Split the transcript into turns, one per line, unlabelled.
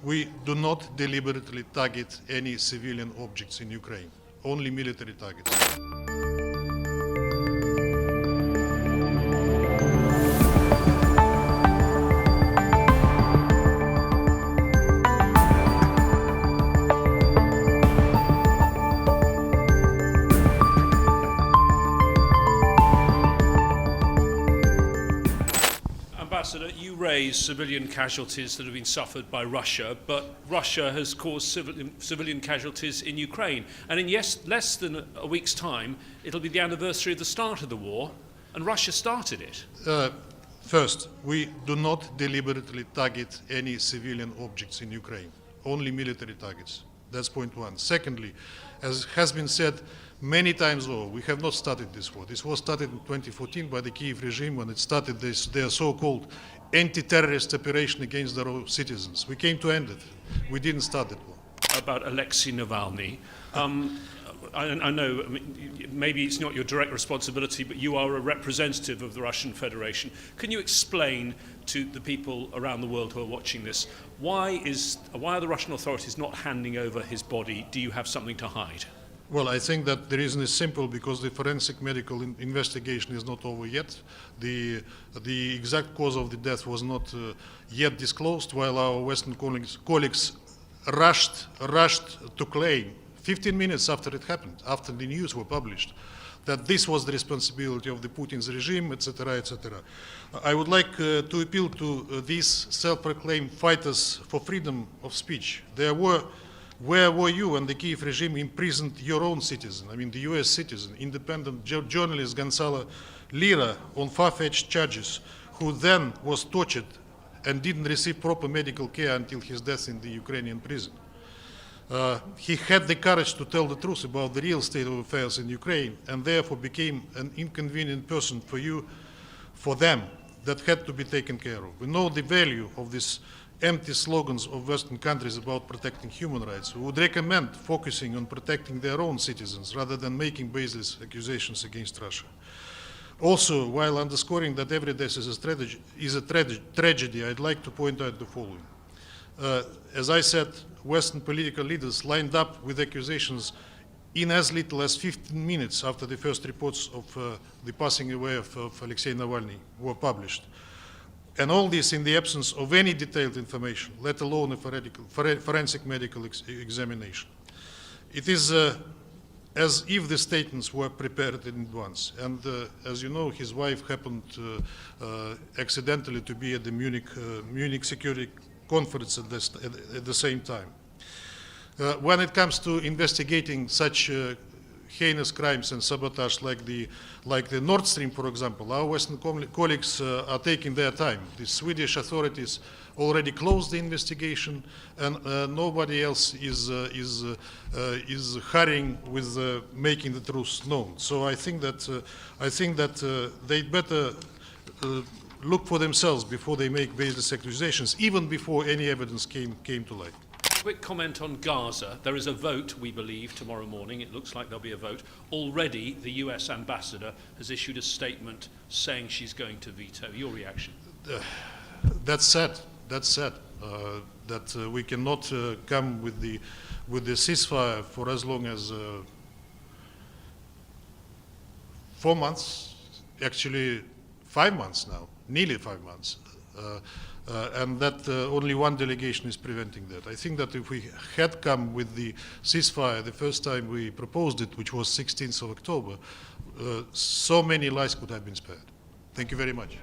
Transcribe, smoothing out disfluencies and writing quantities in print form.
we do not deliberately target any civilian objects in Ukraine, only military targets.
Ambassador, you raise civilian casualties that have been suffered by Russia, but Russia has caused civilian casualties in Ukraine. And in less than a week's time, it'll be the anniversary of the start of the war, and Russia started it.
First, we do not deliberately target any civilian objects in Ukraine, only military targets. That's point one. Secondly, as has been said many times over, we have not started this war. This war started in 2014 by the Kiev regime when it started their so-called anti-terrorist operation against their own citizens. We came to end it. We didn't start that war.
About Alexei Navalny. I know, maybe it's not your direct responsibility, but you are a representative of the Russian Federation. Can you explain to the people around the world who are watching this, why are the Russian authorities not handing over his body? Do you have something to hide?
Well, I think that the reason is simple, because the forensic medical investigation is not over yet. The exact cause of the death was not yet disclosed, while our Western colleagues rushed to claim 15 minutes after it happened, after the news were published, that this was the responsibility of the Putin's regime, etc., etc. I would like to appeal to these self-proclaimed fighters for freedom of speech. Where were you when the Kiev regime imprisoned your own citizen, I mean the US citizen, independent journalist Gonzalo Lira, on far-fetched charges, who then was tortured and didn't receive proper medical care until his death in the Ukrainian prison? He had the courage to tell the truth about the real state of affairs in Ukraine, and therefore became an inconvenient person for them, that had to be taken care of. We know the value of these empty slogans of Western countries about protecting human rights. We would recommend focusing on protecting their own citizens rather than making baseless accusations against Russia. Also, while underscoring that every death is a tragedy, I'd like to point out the following. As I said, Western political leaders lined up with accusations in as little as 15 minutes after the first reports of the passing away of Alexei Navalny were published. And all this in the absence of any detailed information, let alone a forensic medical examination. It is as if the statements were prepared in advance. And as you know, his wife happened accidentally to be at the Munich Security Conference at the same time. When it comes to investigating such heinous crimes and sabotage like the Nord Stream, for example, our Western colleagues are taking their time. The Swedish authorities already closed the investigation, and nobody else is hurrying with making the truth known. So I think that they better look for themselves before they make baseless accusations, even before any evidence came to light.
Quick comment on Gaza. There is a vote, we believe, tomorrow morning. It looks like there'll be a vote. Already, the US ambassador has issued a statement saying she's going to veto. Your reaction?
That's sad. That's sad. That we cannot come with the ceasefire for as long as 4 months, actually 5 months now, nearly 5 months. And that only one delegation is preventing that. I think that if we had come with the ceasefire the first time we proposed it, which was 16th of October, so many lives could have been spared. Thank you very much.